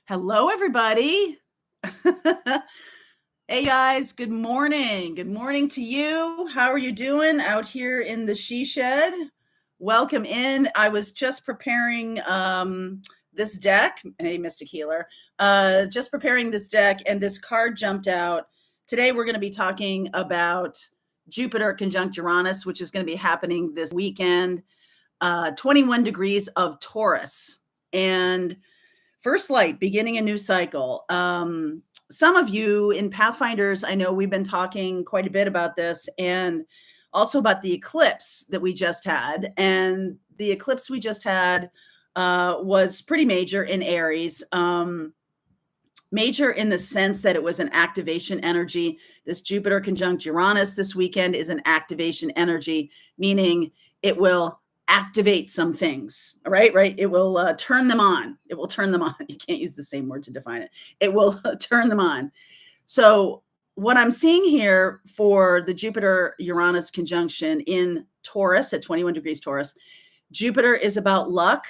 Hello, everybody. Hey, guys. Good morning. Good morning to you. How are you doing out here in the she shed? Welcome in. I was just preparing this deck. Hey, Mystic Healer. Just preparing this deck, and this card jumped out. Today, we're going to be talking about Jupiter conjunct Uranus, which is going to be happening this weekend. 21 degrees of Taurus. And first light, beginning a new cycle. Some of you in Pathfinders, I know we've been talking quite a bit about this, and also about the eclipse that we just had. And the eclipse we just had was pretty major in Aries. Major in the sense that it was an activation energy. This Jupiter conjunct Uranus this weekend is an activation energy, meaning it will activate some things, right? It will turn them on. It will turn them on. You can't use the same word to define it. It will turn them on. So what I'm seeing here for the Jupiter-Uranus conjunction in Taurus at 21 degrees Taurus, Jupiter is about luck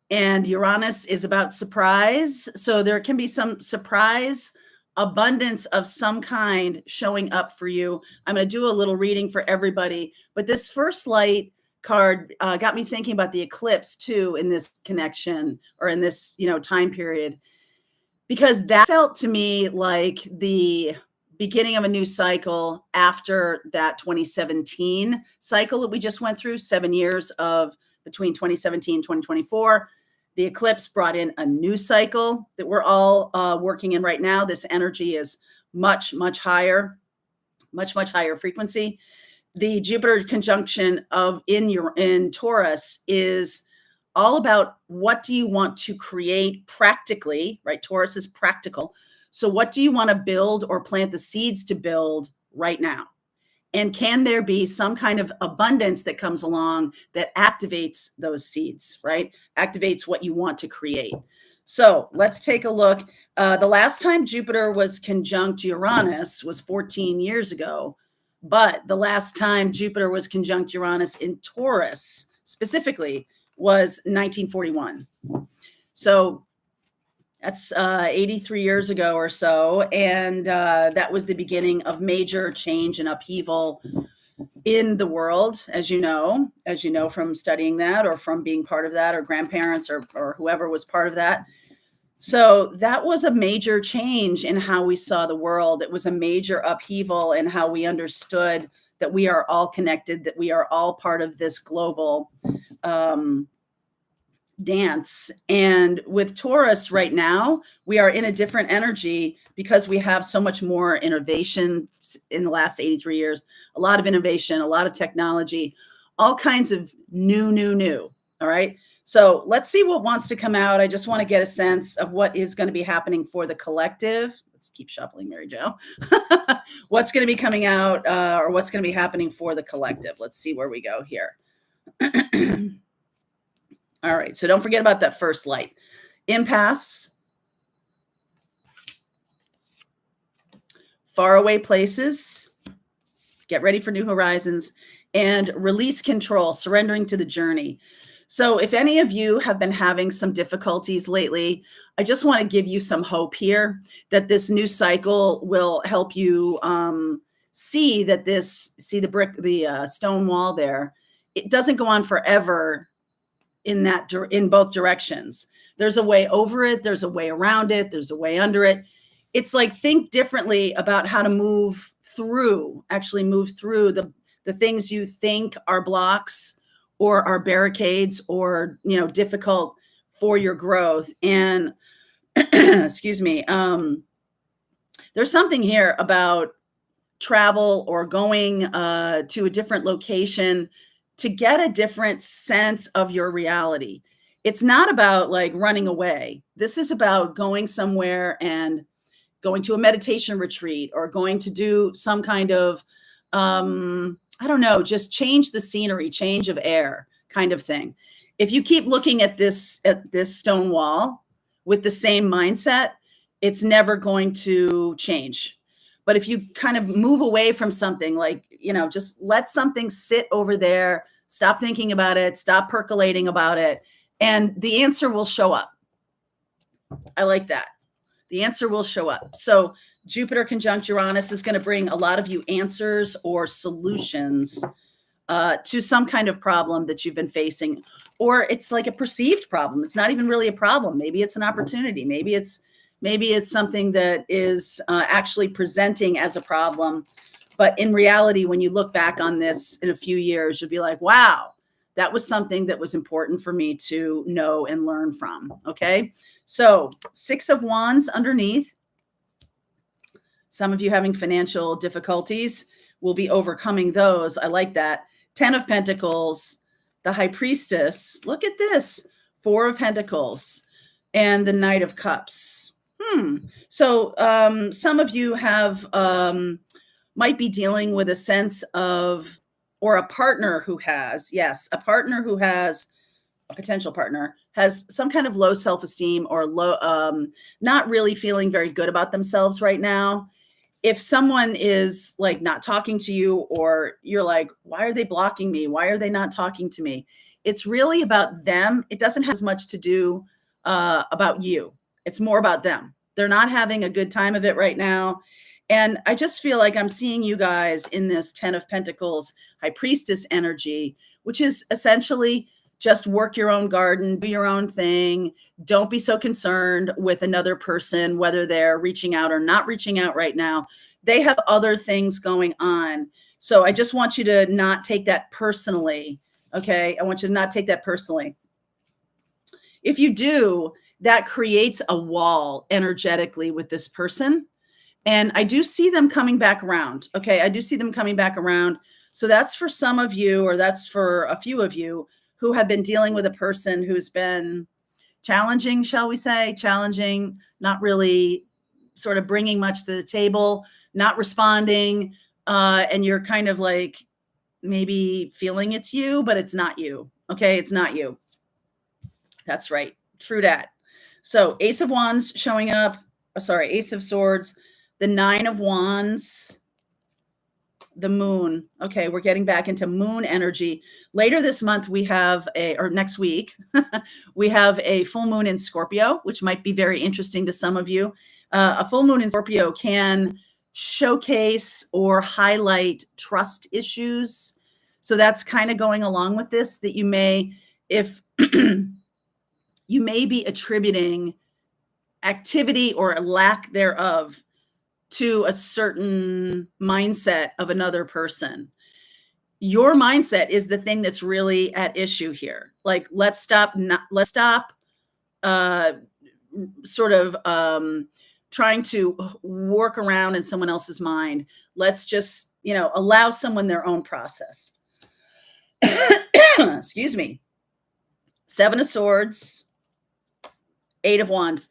and Uranus is about surprise. So there can be some surprise abundance of some kind showing up for you. I'm going to do a little reading for everybody, but this first light card got me thinking about the eclipse too in this connection, or in this time period, because that felt to me like the beginning of a new cycle after that 2017 cycle that we just went through, 7 years of between 2017 and 2024. The eclipse brought in a new cycle that we're all working in right now. This energy is much, much higher, much, much higher frequency. The Jupiter conjunction in Taurus is all about, what do you want to create practically, right? Taurus is practical. So what do you want to build or plant the seeds to build right now? And can there be some kind of abundance that comes along that activates those seeds, right? Activates what you want to create. So let's take a look. The last time Jupiter was conjunct Uranus was 14 years ago. But the last time Jupiter was conjunct Uranus in Taurus specifically was 1941. So that's 83 years ago or so. And that was the beginning of major change and upheaval in the world, as you know from studying that, or from being part of that, or grandparents, or whoever was part of that. So that was a major change in how we saw the world. It was a major upheaval in how we understood that we are all connected, that we are all part of this global dance. And with Taurus right now, we are in a different energy because we have so much more innovation in the last 83 years, a lot of innovation, a lot of technology, all kinds of new. All right. So let's see what wants to come out. I just want to get a sense of what is going to be happening for the collective. Let's keep shuffling, Mary Jo. What's going to be coming out, or what's going to be happening for the collective. Let's see where we go here. All right, so don't forget about that first light. Impasse, faraway places, get ready for new horizons, and release control, surrendering to the journey. So if any of you have been having some difficulties lately, I just want to give you some hope here that this new cycle will help you see the stone wall there. It doesn't go on forever in both directions. There's a way over it. There's a way around it. There's a way under it. It's like, think differently about how to move through the things you think are blocks or are barricades or, difficult for your growth. And excuse me, there's something here about travel or going to a different location to get a different sense of your reality. It's not about like running away. This is about going somewhere and going to a meditation retreat, or going to do some kind of, just change the scenery, change of air kind of thing. If you keep looking at this stone wall with the same mindset, it's never going to change. But if you kind of move away from something, like, just let something sit over there, stop thinking about it, stop percolating about it, and the answer will show up. I like that. The answer will show up. So Jupiter conjunct Uranus is going to bring a lot of you answers or solutions to some kind of problem that you've been facing, or it's like a perceived problem. It's not even really a problem. Maybe it's an opportunity. Maybe it's something that is actually presenting as a problem. But in reality, when you look back on this in a few years, you'll be like, wow, that was something that was important for me to know and learn from. Okay. So 6 of Wands underneath. Some of you having financial difficulties will be overcoming those. I like that. 10 of Pentacles, the High Priestess. Look at this. 4 of Pentacles and the Knight of Cups. So some of you have might be dealing with a sense of, or a partner who has, yes, a partner who has, a potential partner has some kind of low self-esteem or low, not really feeling very good about themselves right now. If someone is like not talking to you, or you're like, why are they blocking me? Why are they not talking to me? It's really about them. It doesn't have as much to do about you. It's more about them. They're not having a good time of it right now. And I just feel like I'm seeing you guys in this 10 of Pentacles, High Priestess energy, which is essentially just work your own garden, do your own thing. Don't be so concerned with another person, whether they're reaching out or not reaching out right now. They have other things going on. So I just want you to not take that personally. Okay. I want you to not take that personally. If you do, that creates a wall energetically with this person. And I do see them coming back around. Okay. I do see them coming back around. So that's for some of you, or that's for a few of you who have been dealing with a person who's been challenging, shall we say, challenging, not really sort of bringing much to the table, not responding. And you're kind of like maybe feeling it's you, but it's not you. Okay. It's not you. That's right. True that. So Ace of Wands showing up. Sorry, Ace of Swords, the 9 of Wands, the Moon. Okay, we're getting back into Moon energy. Later this month, we have or next week, we have a full moon in Scorpio, which might be very interesting to some of you. A full moon in Scorpio can showcase or highlight trust issues. So that's kind of going along with this, that you may, if you may be attributing activity or a lack thereof to a certain mindset of another person. Your mindset is the thing that's really at issue here. Like, let's stop sort of trying to work around in someone else's mind. Let's just, allow someone their own process. Excuse me. 7 of Swords, 8 of Wands.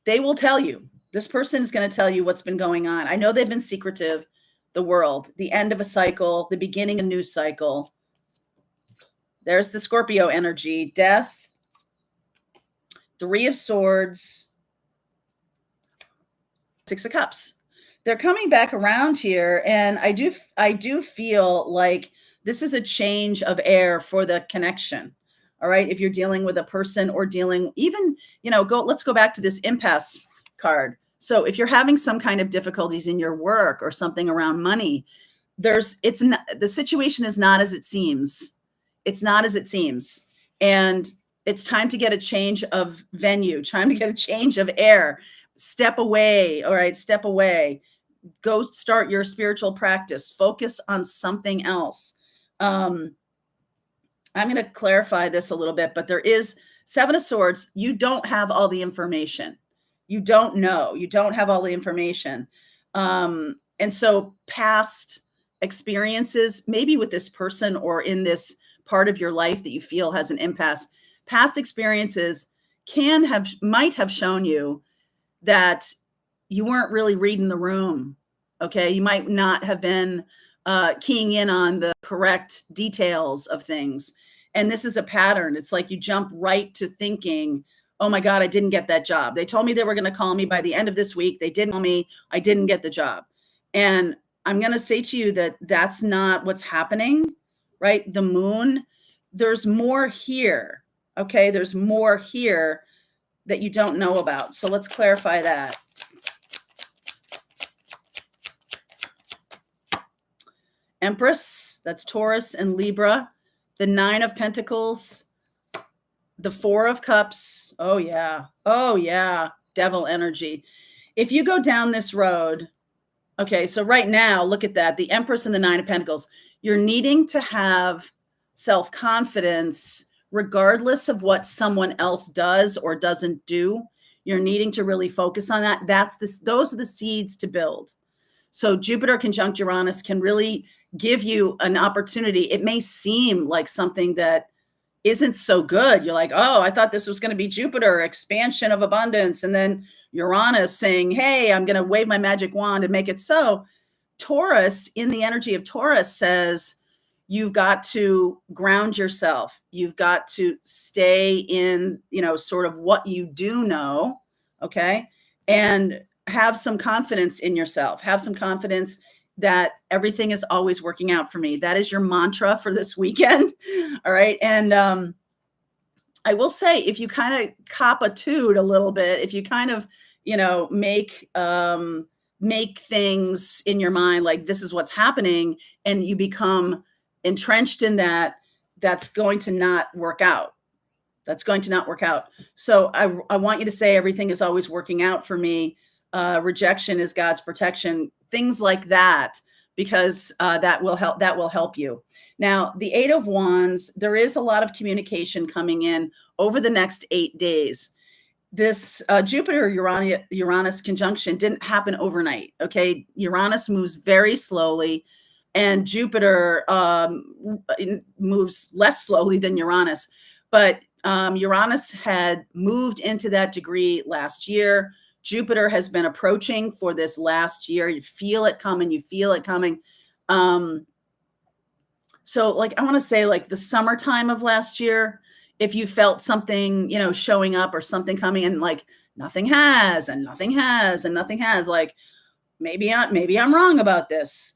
They will tell you. This person is going to tell you what's been going on. I know they've been secretive. The world, the end of a cycle, the beginning of a new cycle. There's the Scorpio energy, death, 3 of Swords, 6 of Cups. They're coming back around here, and I do feel like this is a change of air for the connection. All right, if you're dealing with a person or dealing even, let's go back to this impasse card. So if you're having some kind of difficulties in your work or something around money, the situation is not as it seems. It's not as it seems. And it's time to get a change of venue, time to get a change of air. Step away. All right, step away. Go start your spiritual practice. Focus on something else. I'm going to clarify this a little bit, but there is 7 of Swords. You don't have all the information. You don't know. You don't have all the information. And so past experiences, maybe with this person or in this part of your life that you feel has an impasse, past experiences might have shown you that you weren't really reading the room. Okay. You might not have been keying in on the correct details of things. And this is a pattern. It's like you jump right to thinking, oh my God, I didn't get that job. They told me they were going to call me by the end of this week. They didn't call me. I didn't get the job. And I'm going to say to you that that's not what's happening, right? The moon, there's more here. Okay. There's more here. that you don't know about. So let's clarify that. Empress, that's Taurus and Libra. The 9 of Pentacles, the 4 of Cups. Oh, yeah. Oh, yeah. Devil energy. If you go down this road, okay, so right now, look at that. The Empress and the 9 of Pentacles. You're needing to have self-confidence regardless of what someone else does or doesn't do. You're needing to really focus on that. Those are the seeds to build. So Jupiter conjunct Uranus can really give you an opportunity. It may seem like something that isn't so good. You're like, oh, I thought this was going to be Jupiter, expansion of abundance. And then Uranus saying, hey, I'm going to wave my magic wand and make it so. Taurus, in the energy of Taurus, says you've got to ground yourself. You've got to stay in, sort of what you do know. Okay. And have some confidence in yourself. Have some confidence that everything is always working out for me. That is your mantra for this weekend. All right. And I will say, if you kind of cop a toot a little bit, if you kind of, make things in your mind like this is what's happening, and you become entrenched in that, that's going to not work out. That's going to not work out. So I want you to say everything is always working out for me. Rejection is God's protection. Things like that, because that will help you. Now, the 8 of Wands, there is a lot of communication coming in over the next 8 days. This Jupiter Uranus conjunction didn't happen overnight. Okay. Uranus moves very slowly, and Jupiter moves less slowly than Uranus. But Uranus had moved into that degree last year. Jupiter has been approaching for this last year. You feel it coming. So like, I want to say like the summertime of last year, if you felt something, showing up or something coming, and like nothing has, like maybe I'm wrong about this,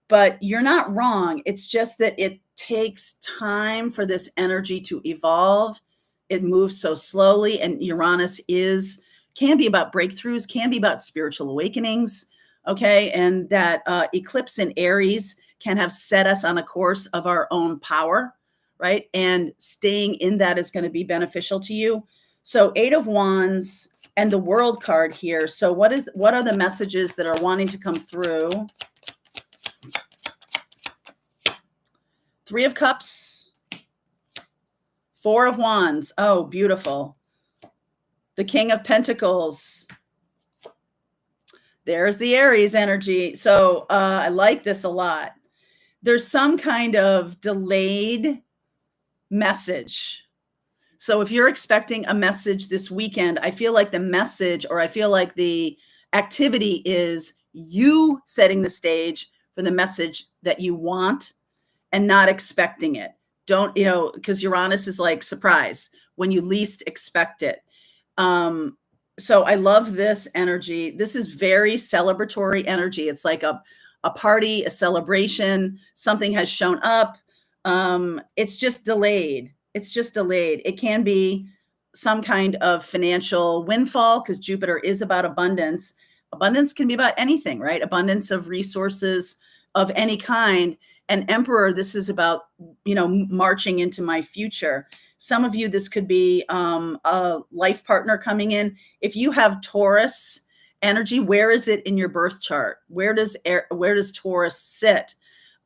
but you're not wrong. It's just that it takes time for this energy to evolve. It moves so slowly, and Uranus can be about breakthroughs, can be about spiritual awakenings. Okay. And that eclipse in Aries can have set us on a course of our own power, right? And staying in that is going to be beneficial to you. So 8 of Wands and the World card here. So what are the messages that are wanting to come through? 3 of Cups, 4 of Wands. Oh, beautiful. The King of Pentacles. There's the Aries energy. So I like this a lot. There's some kind of delayed message. So if you're expecting a message this weekend, I feel like the message, or I feel like the activity is you setting the stage for the message that you want and not expecting it. Don't, because Uranus is like surprise when you least expect it. So I love this energy. This is very celebratory energy. It's like a party, a celebration. Something has shown up. It's just delayed. It can be some kind of financial windfall, because Jupiter is about abundance. Abundance can be about anything, right? Abundance of resources of any kind. And Emperor, this is about, marching into my future. Some of you, this could be a life partner coming in. If you have Taurus energy, where is it in your birth chart? Where does Taurus sit?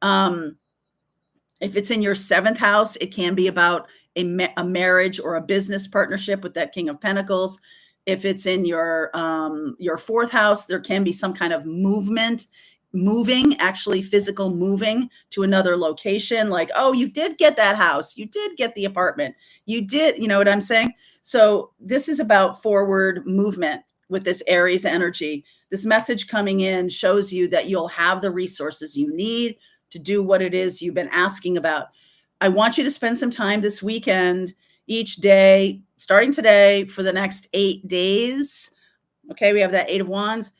If it's in your 7th house, it can be about a marriage or a business partnership with that King of Pentacles. If it's in your 4th house, there can be some kind of moving, actually physical moving to another location. Like, oh, you did get that house. You did get the apartment. You did, you know what I'm saying? So this is about forward movement with this Aries energy. This message coming in shows you that you'll have the resources you need to do what it is you've been asking about. I want you to spend some time this weekend, each day, starting today, for the next 8 days. Okay, we have that 8 of Wands.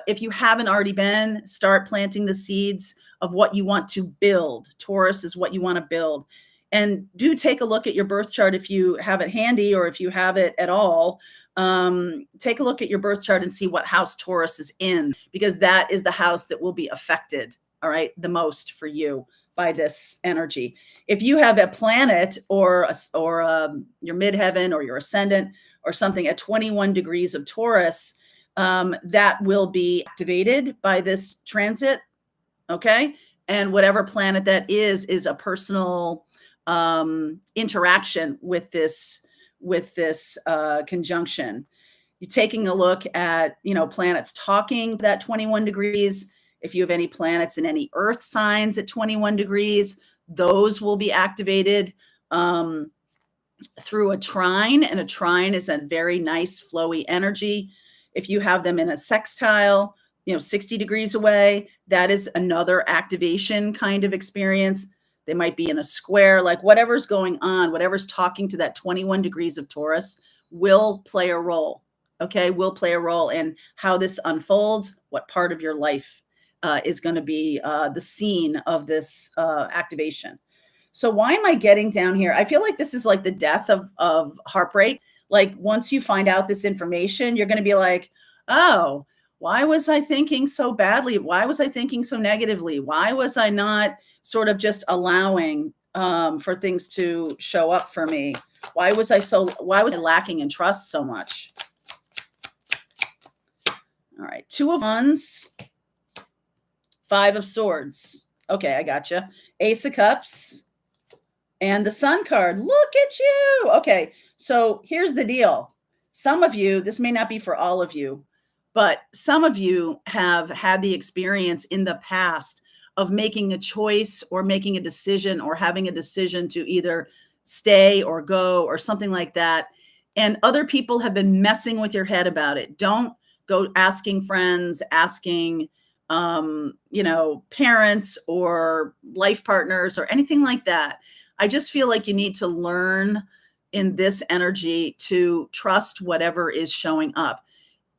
If you haven't already been, start planting the seeds of what you want to build. Taurus is what you want to build. And do take a look at your birth chart if you have it handy, or if you have it at all. Take a look at your birth chart and see what house Taurus is in, because that is the house that will be affected, all right, the most for you by this energy. If you have a planet or your midheaven or your ascendant or something at 21 degrees of Taurus, that will be activated by this transit. Okay. And whatever planet that is a personal interaction with this conjunction. You're taking a look at, planets talking that 21 degrees. If you have any planets in any earth signs at 21 degrees, those will be activated through a trine. And a trine is a very nice flowy energy. If you have them in a sextile, 60 degrees away, that is another activation kind of experience. They might be in a square, like whatever's going on, whatever's talking to that 21 degrees of Taurus will play a role. Okay. Will play a role in how this unfolds, what part of your life is going to be the scene of this activation. So why am I getting down here? I feel like this is like the death of heartbreak. Like once you find out this information, you're going to be like, oh, why was I thinking so badly? Why was I thinking so negatively? Why was I not sort of just allowing for things to show up for me? Why was I lacking in trust so much? All right. 2 of Wands, 5 of Swords. Okay, I gotcha. Ace of Cups and the Sun card. Look at you. Okay, so here's the deal. Some of you, this may not be for all of you, but some of you have had the experience in the past of making a choice or making a decision or having a decision to either stay or go or something like that. And other people have been messing with your head about it. Don't go asking friends, asking, parents or life partners or anything like that. I just feel like you need to learn in this energy to trust whatever is showing up.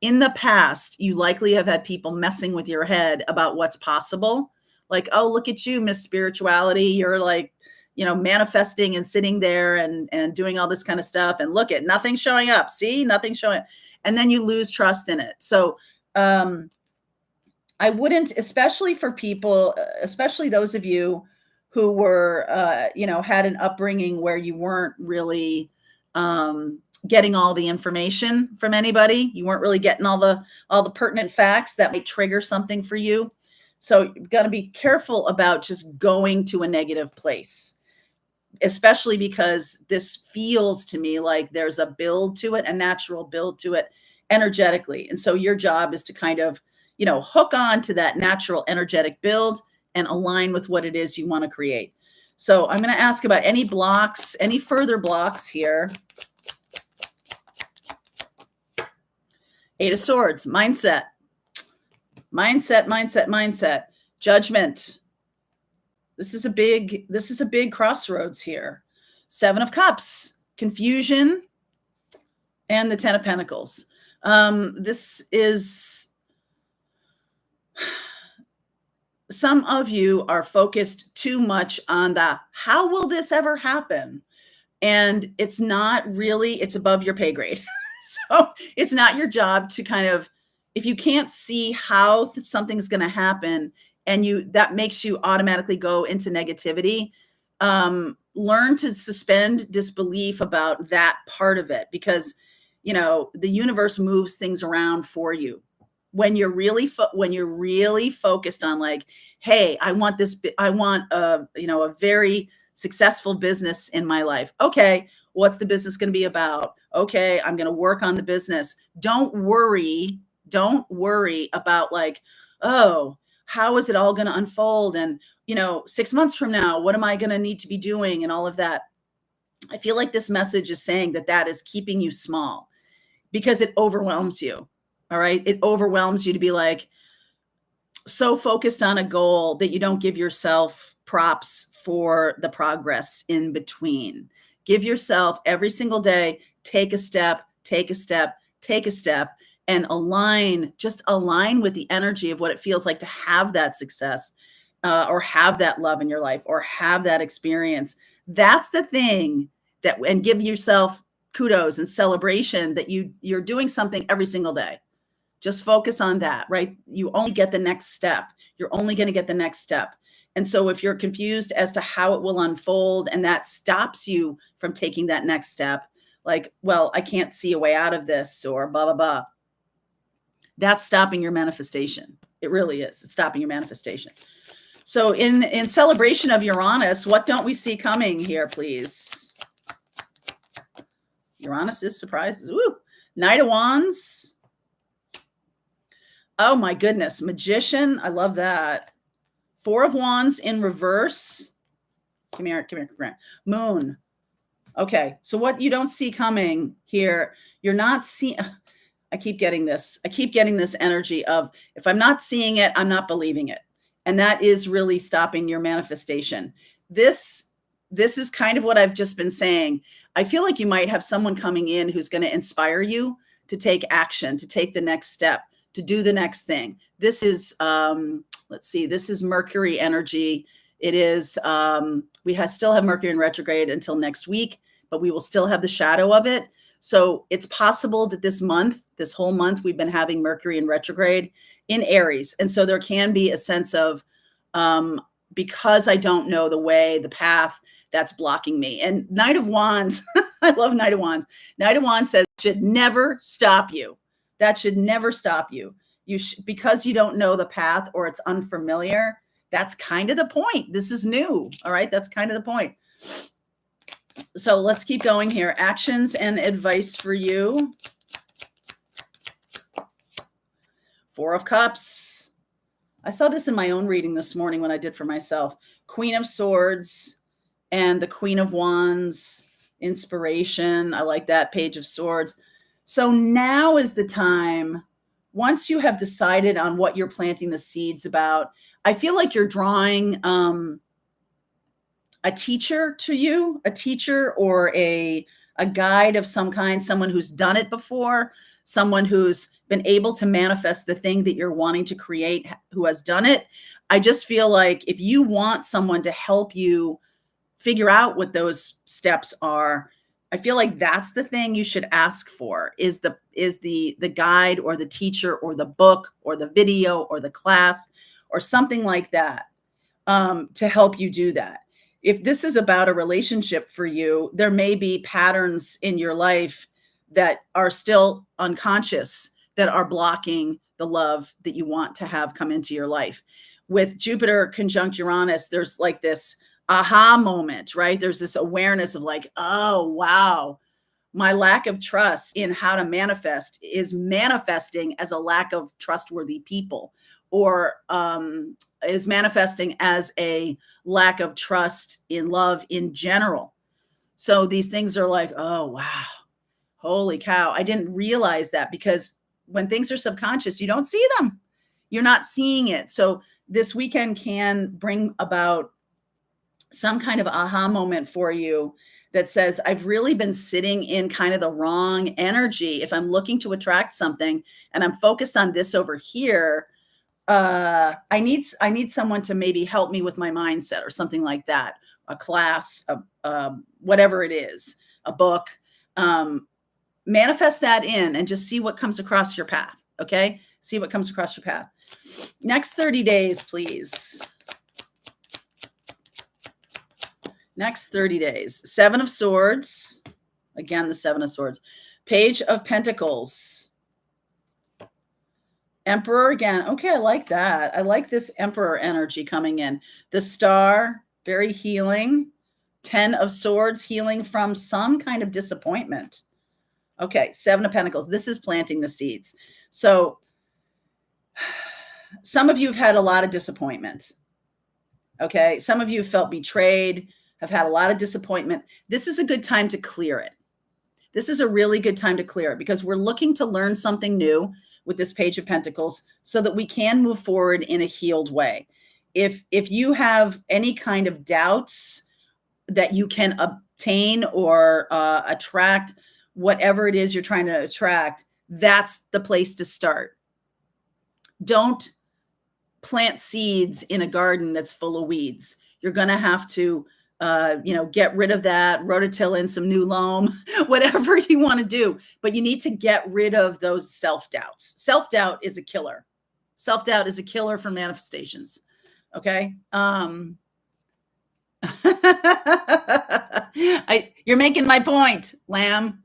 In the past, you likely have had people messing with your head about what's possible. Like, oh, look at you, Miss Spirituality. You're like, manifesting and sitting there and doing all this kind of stuff. And look at nothing showing up. See, nothing showing up. And then you lose trust in it. So I wouldn't, especially for people, especially those of you who were, had an upbringing where you weren't really getting all the information from anybody. You weren't really getting all the pertinent facts that might trigger something for you. So you've got to be careful about just going to a negative place, especially because this feels to me like there's a build to it, a natural build to it energetically. And so your job is to kind of, hook on to that natural energetic build and align with what it is you want to create. So I'm going to ask about any blocks, any further blocks here. 8 of Swords, mindset, judgment. This is a big crossroads here. 7 of Cups, confusion, and the 10 of Pentacles. This is, some of you are focused too much on the, how will this ever happen? And it's not really, it's above your pay grade. So it's not your job to kind of, if you can't see how something's going to happen and that makes you automatically go into negativity, learn to suspend disbelief about that part of it, because, the universe moves things around for you. When you're really focused on like, hey, I want a very successful business in my life. Okay. What's the business going to be about? Okay. I'm going to work on the business. Don't worry about like, oh, how is it all going to unfold? And, 6 months from now, what am I going to need to be doing? And all of that. I feel like this message is saying that is keeping you small because it overwhelms you. All right. It overwhelms you to be like so focused on a goal that you don't give yourself props for the progress in between. Give yourself every single day, take a step, and align with the energy of what it feels like to have that success or have that love in your life or have that experience That's the thing that, and give yourself kudos and celebration that you're doing something every single day. Just focus on that, right? You only get the next step. You're only going to get the next step. And so if you're confused as to how it will unfold and that stops you from taking that next step, like, well, I can't see a way out of this or blah, blah, blah. That's stopping your manifestation. It really is. It's stopping your manifestation. So in celebration of Uranus, what don't we see coming here, please? Uranus is surprises. Woo! Knight of Wands. Oh my goodness. Magician. I love that. Four of Wands in reverse. Come here. Moon. Okay. So what you don't see coming here, you're not seeing. I keep getting this. I keep getting this energy of, if I'm not seeing it, I'm not believing it. And that is really stopping your manifestation. This is kind of what I've just been saying. I feel like you might have someone coming in who's going to inspire you to take action, to take the next step, to do the next thing. This is, let's see, this is Mercury energy. It is, still have Mercury in retrograde until next week, but we will still have the shadow of it. So it's possible that this whole month, we've been having Mercury in retrograde in Aries. And so there can be a sense of, because I don't know the way, the path, that's blocking me. And Knight of Wands, I love Knight of Wands. Knight of Wands says, should never stop you. That should never stop you. Because you don't know the path or it's unfamiliar. That's kind of the point. This is new. All right. That's kind of the point. So let's keep going here. Actions and advice for you. Four of Cups. I saw this in my own reading this morning when I did for myself. Queen of Swords and the Queen of Wands. Inspiration. I like that. Page of Swords. So now is the time, once you have decided on what you're planting the seeds about, I feel like you're drawing a teacher to you, a teacher or a guide of some kind, someone who's done it before, someone who's been able to manifest the thing that you're wanting to create, who has done it. I just feel like if you want someone to help you figure out what those steps are, I feel like that's the thing you should ask for, is the guide or the teacher or the book or the video or the class or something like that, to help you do that. If this is about a relationship for you, there may be patterns in your life that are still unconscious that are blocking the love that you want to have come into your life. With Jupiter conjunct Uranus, there's like this aha moment, right? There's this awareness of like, oh, wow, my lack of trust in how to manifest is manifesting as a lack of trustworthy people, or is manifesting as a lack of trust in love in general. So these things are like, oh, wow, holy cow. I didn't realize that, because when things are subconscious, you don't see them. You're not seeing it. So this weekend can bring about some kind of aha moment for you that says, I've really been sitting in kind of the wrong energy. If I'm looking to attract something and I'm focused on this over here, I need someone to maybe help me with my mindset or something like that. A class, whatever it is, a book. Manifest that in and just see what comes across your path. Okay. See what comes across your path. Next 30 days, please. Next 30 days. Seven of Swords. Again, the Seven of Swords. Page of Pentacles. Emperor again. Okay, I like that. I like this Emperor energy coming in. The Star, very healing. 10 of Swords, healing from some kind of disappointment. Okay, Seven of Pentacles. This is planting the seeds. So some of you have had a lot of disappointment. Okay, some of you have felt betrayed, have had a lot of disappointment. This is a good time to clear it. This is a really good time to clear it, because we're looking to learn something new with this Page of Pentacles so that we can move forward in a healed way. If you have any kind of doubts that you can obtain or attract whatever it is you're trying to attract, that's the place to start. Don't plant seeds in a garden that's full of weeds. You're going to have to get rid of that, rototill in some new loam, whatever you want to do. But you need to get rid of those self-doubts. Self-doubt is a killer. Self-doubt is a killer for manifestations. Okay. You're making my point, Lamb.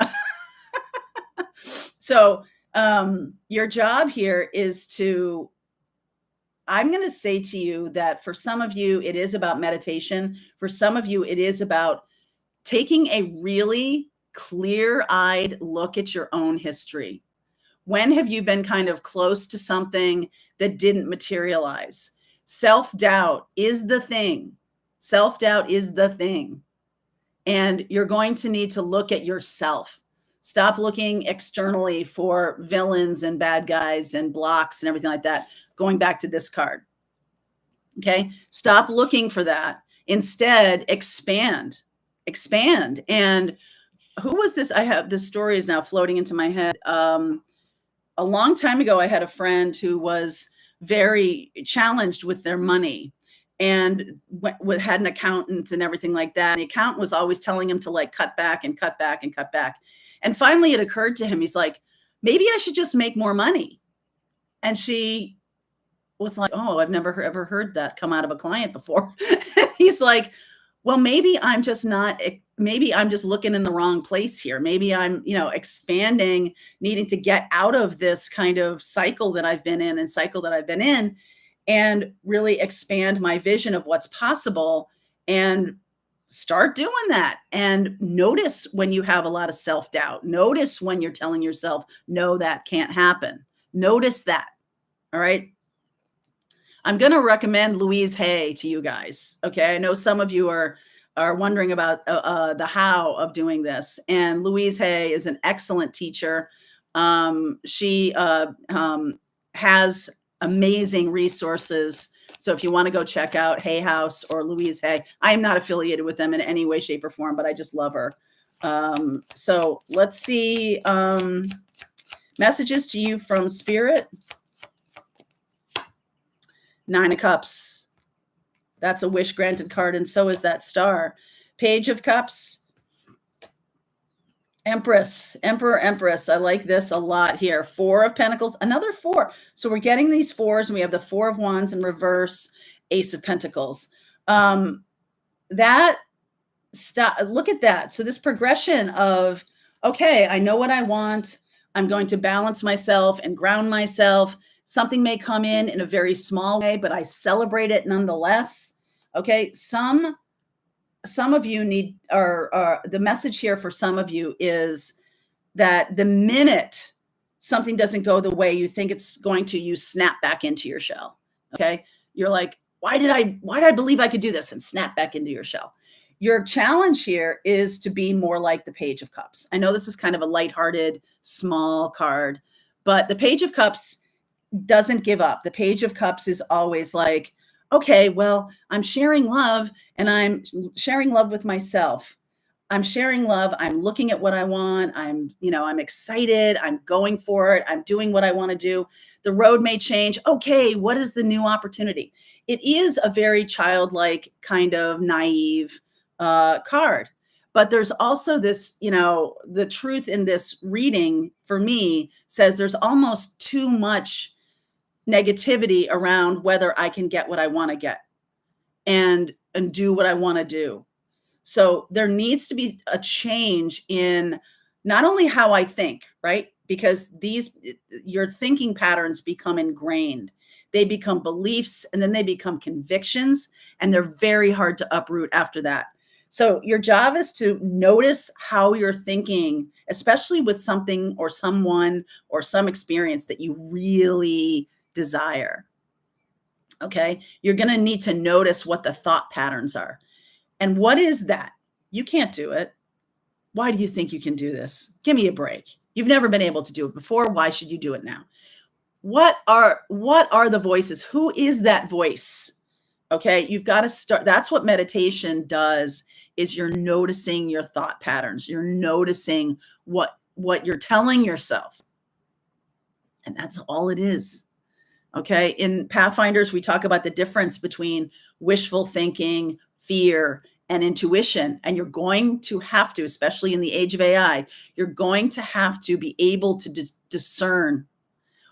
So your job here is to, I'm going to say to you that for some of you, it is about meditation. For some of you, it is about taking a really clear-eyed look at your own history. When have you been kind of close to something that didn't materialize? Self-doubt is the thing. Self-doubt is the thing. And you're going to need to look at yourself. Stop looking externally for villains and bad guys and blocks and everything like that. Going back to this card. Okay. Stop looking for that. Instead, expand. Expand. And who was this? I have this story is now floating into my head. A long time ago, I had a friend who was very challenged with their money and had an accountant and everything like that. The accountant was always telling him to like cut back and cut back and cut back. And finally it occurred to him, he's like, maybe I should just make more money. And she was like, oh, I've never ever heard that come out of a client before. He's like, well, maybe I'm just looking in the wrong place here. Maybe I'm, expanding, needing to get out of this kind of cycle that I've been in and really expand my vision of what's possible and start doing that. And notice when you have a lot of self-doubt. Notice when you're telling yourself, no, that can't happen. Notice that. All right. I'm going to recommend Louise Hay to you guys. Okay. I know some of you are wondering about the how of doing this. And Louise Hay is an excellent teacher. She has amazing resources. So if you want to go check out Hay House or Louise Hay, I am not affiliated with them in any way, shape, or form, but I just love her. So let's see. Messages to you from Spirit. 9 of Cups. That's a wish granted card, and so is that star. Page of Cups. Empress, Emperor, Empress. I like this a lot here. 4 of Pentacles, another 4. So we're getting these 4s, and we have the 4 of Wands in reverse, Ace of Pentacles. Look at that. So this progression of, okay, I know what I want. I'm going to balance myself and ground myself. Something may come in a very small way, but I celebrate it nonetheless. Okay. Some of you need, or the message here for some of you is that the minute something doesn't go the way you think it's going to, you snap back into your shell. Okay. You're like, why did I believe I could do this, and snap back into your shell? Your challenge here is to be more like the Page of Cups. I know this is kind of a lighthearted, small card, but the Page of Cups doesn't give up. The Page of Cups is always like, okay, well, I'm sharing love, and I'm sharing love with myself. I'm sharing love. I'm looking at what I want. I'm excited. I'm going for it. I'm doing what I want to do. The road may change. Okay, what is the new opportunity? It is a very childlike, kind of naive card. But there's also this, the truth in this reading for me says there's almost too much negativity around whether I can get what I want to get and do what I want to do. So there needs to be a change in not only how I think, right? Because your thinking patterns become ingrained. They become beliefs, and then they become convictions, and they're very hard to uproot after that. So your job is to notice how you're thinking, especially with something or someone or some experience that you really desire. Okay. You're going to need to notice what the thought patterns are. And what is that? You can't do it. Why do you think you can do this? Give me a break. You've never been able to do it before. Why should you do it now? What are the voices? Who is that voice? Okay. You've got to start. That's what meditation does, is you're noticing your thought patterns. You're noticing what you're telling yourself. And that's all it is. Okay. In Pathfinders, we talk about the difference between wishful thinking, fear, and intuition. And you're going to have to, especially in the age of AI, you're going to have to be able to discern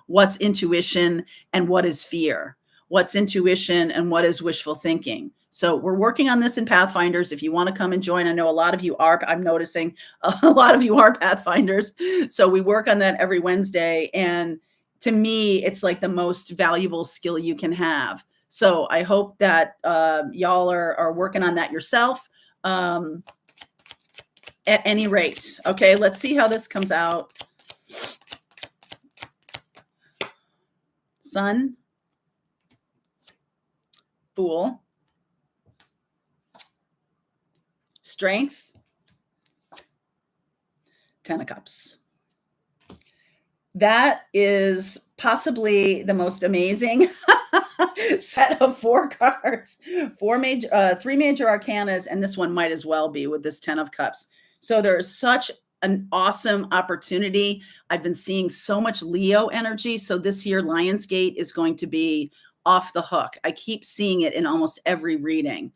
what's intuition and what is fear, what's intuition and what is wishful thinking. So we're working on this in Pathfinders. If you want to come and join, I know a lot of you are, I'm noticing a lot of you are Pathfinders. So we work on that every Wednesday. And to me, it's like the most valuable skill you can have. So I hope that y'all are working on that yourself at any rate. Okay, let's see how this comes out. Sun, Fool, Strength, Ten of Cups. That is possibly the most amazing set of 4 cards, 3 major arcanas, and this one might as well be with this 10 of Cups. So there is such an awesome opportunity. I've been seeing so much Leo energy. So this year, Lionsgate is going to be off the hook. I keep seeing it in almost every reading.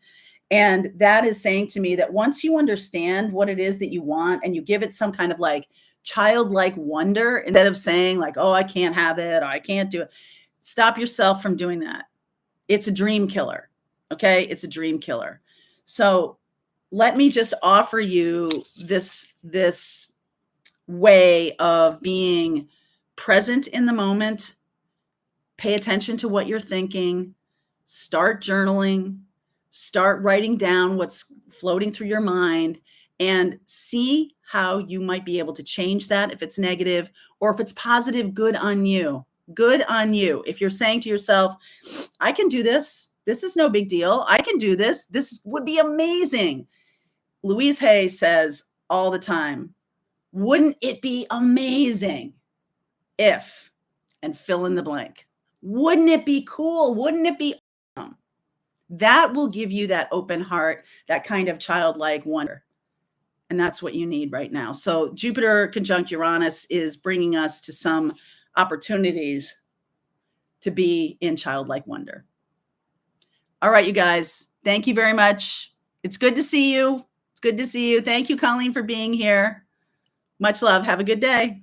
And that is saying to me that once you understand what it is that you want and you give it some kind of like childlike wonder, instead of saying like, oh, I can't have it, or I can't do it, stop yourself from doing that. It's a dream killer. Okay. It's a dream killer. So let me just offer you this way of being present in the moment. Pay attention to what you're thinking. Start journaling. Start writing down what's floating through your mind and see how you might be able to change that if it's negative, or if it's positive. Good on you. Good on you. If you're saying to yourself, I can do this. This is no big deal. I can do this. This would be amazing. Louise Hay says all the time, wouldn't it be amazing if, and fill in the blank. Wouldn't it be cool? Wouldn't it be awesome? That will give you that open heart, that kind of childlike wonder. And that's what you need right now. So Jupiter conjunct Uranus is bringing us to some opportunities to be in childlike wonder. All right, you guys, thank you very much. It's good to see you. It's good to see you. Thank you, Colleen, for being here. Much love. Have a good day.